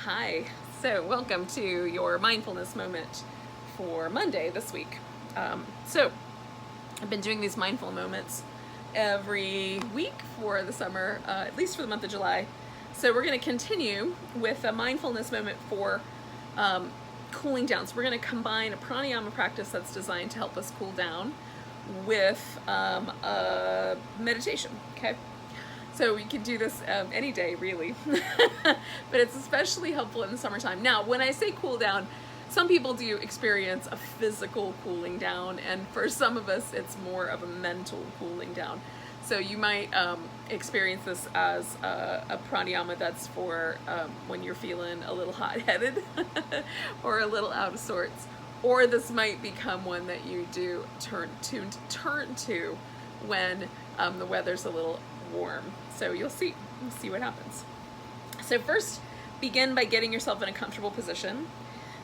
Hi, so welcome to your mindfulness moment for Monday this week. So I've been doing these mindful moments every week for the summer, at least for the month of July. So we're going to continue with a mindfulness moment for cooling down. So we're going to combine a pranayama practice that's designed to help us cool down with a meditation, okay? So we can do this any day, really, but it's especially helpful in the summertime. Now, when I say cool down, some people do experience a physical cooling down, and for some of us, it's more of a mental cooling down. So you might experience this as a pranayama that's for when you're feeling a little hot-headed or a little out of sorts. Or this might become one that you do turn to when the weather's a little warm. So you'll see what happens. So first, begin by getting yourself in a comfortable position.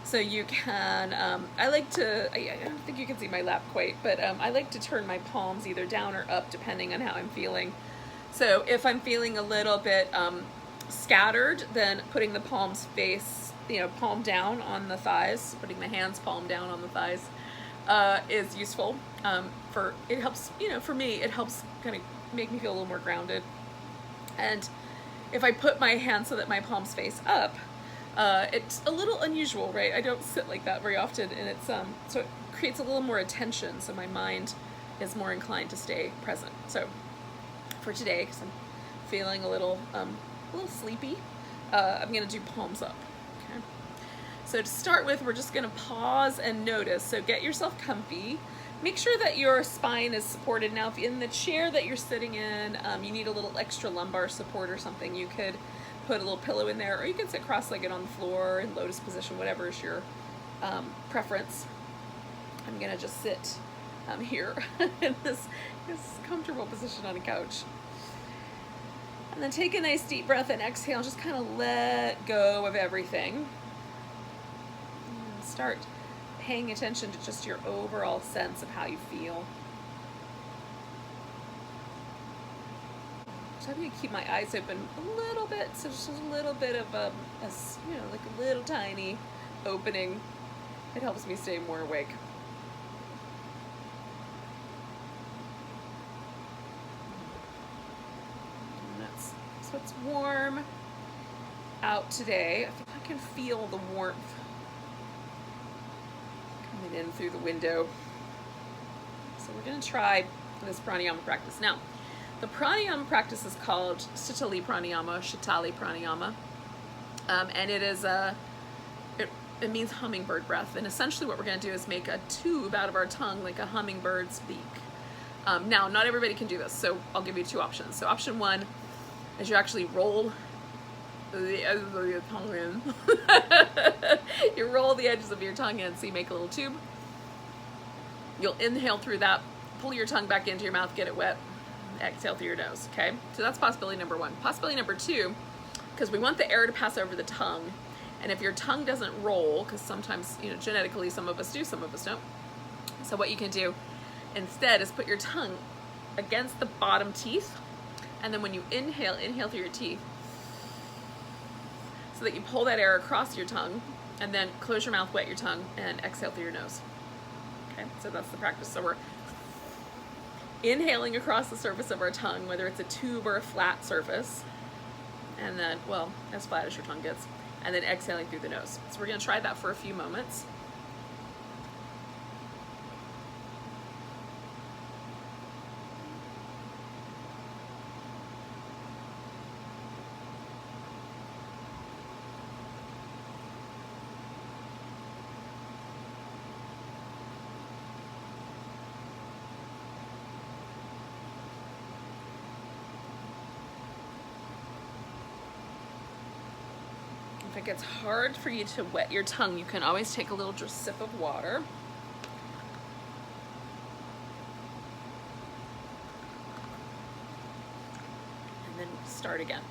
So you can, I don't think you can see my lap quite, but I like to turn my palms either down or up depending on how I'm feeling. So if I'm feeling a little bit scattered, then putting the palms palm down on the thighs, putting the hands palm down on the thighs is useful. It helps, for me, it helps kind of make me feel a little more grounded. And if I put my hands so that my palms face up, it's a little unusual, right? I don't sit like that very often, and it's so it creates a little more attention, so my mind is more inclined to stay present. So for today, because I'm feeling a little sleepy, I'm gonna do palms up. Okay. So to start with, we're just gonna pause and notice. So get yourself comfy. Make sure that your spine is supported. Now, if in the chair that you're sitting in, you need a little extra lumbar support or something, you could put a little pillow in there, or you can sit cross-legged on the floor in lotus position, whatever is your preference. I'm gonna just sit here in this comfortable position on a couch. And then take a nice deep breath and exhale, just kind of let go of everything. And start paying attention to just your overall sense of how you feel. So I'm going to keep my eyes open a little bit, so just a little bit of like a little tiny opening. It helps me stay more awake. So it's warm out today. I think I can feel the warmth coming in through the window. So we're going to try this pranayama practice. Now, the pranayama practice is called Shitali Pranayama, and it is it means hummingbird breath. And essentially what we're going to do is make a tube out of our tongue like a hummingbird's beak. Now, not everybody can do this, so I'll give you two options. So option one is you actually roll the edges of your tongue in. You roll the edges of your tongue in, so you make a little tube. You'll inhale through that, pull your tongue back into your mouth, get it wet, exhale through your nose, okay? So that's possibility number one. Possibility number two, because we want the air to pass over the tongue, and if your tongue doesn't roll, because sometimes, genetically some of us do, some of us don't. So what you can do instead is put your tongue against the bottom teeth, and then when you inhale through your teeth, so that you pull that air across your tongue, and then close your mouth, wet your tongue, and exhale through your nose. Okay, so that's the practice. So we're inhaling across the surface of our tongue, whether it's a tube or a flat surface, and then, well, as flat as your tongue gets, and then exhaling through the nose. So we're going to try that for a few moments. If it gets hard for you to wet your tongue, you can always take a little sip of water. And then start again.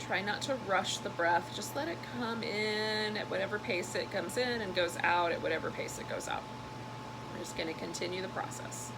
Try not to rush the breath. Just let it come in at whatever pace it comes in and goes out at whatever pace it goes out. We're just going to continue the process.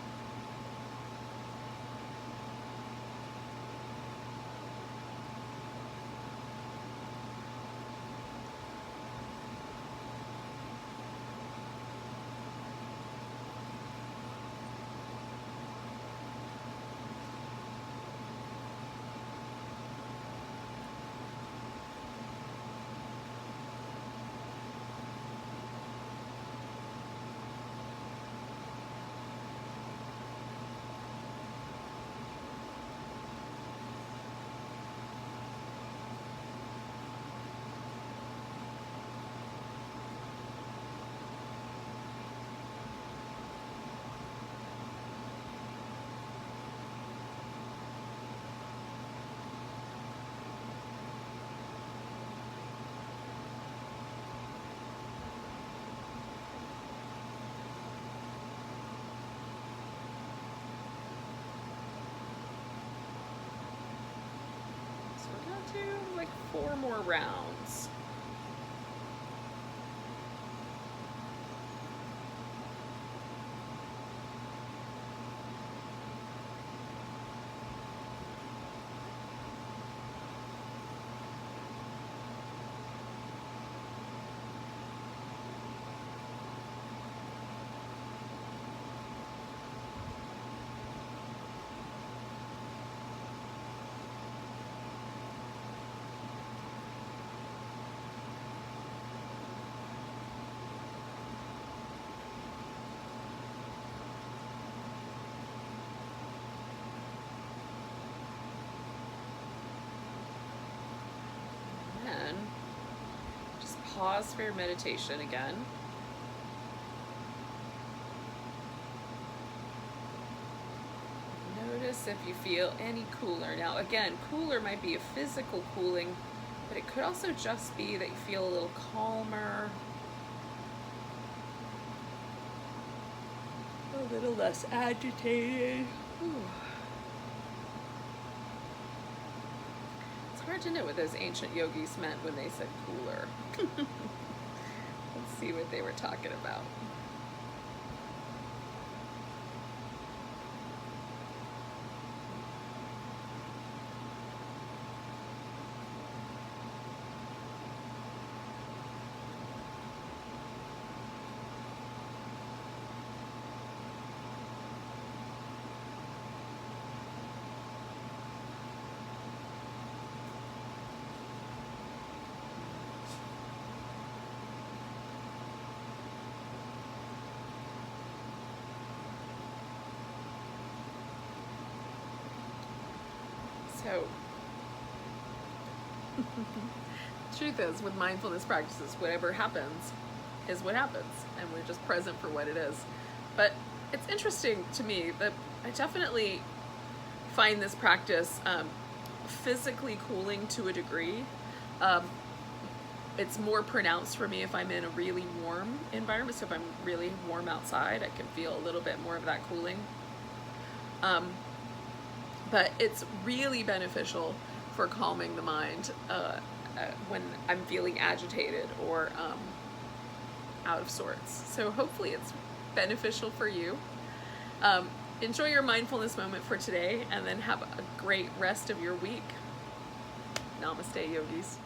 Do like 4 more rounds. Pause for your meditation again. Notice if you feel any cooler. Now again, cooler might be a physical cooling, but it could also just be that you feel a little calmer, a little less agitated. Ooh. Hard to know what those ancient yogis meant when they said cooler. Let's see what they were talking about. So, truth is, with mindfulness practices, whatever happens is what happens, and we're just present for what it is. But it's interesting to me that I definitely find this practice physically cooling to a degree. It's more pronounced for me if I'm in a really warm environment. So if I'm really warm outside, I can feel a little bit more of that cooling. But it's really beneficial for calming the mind when I'm feeling agitated or out of sorts. So hopefully it's beneficial for you. Enjoy your mindfulness moment for today, and then have a great rest of your week. Namaste, yogis.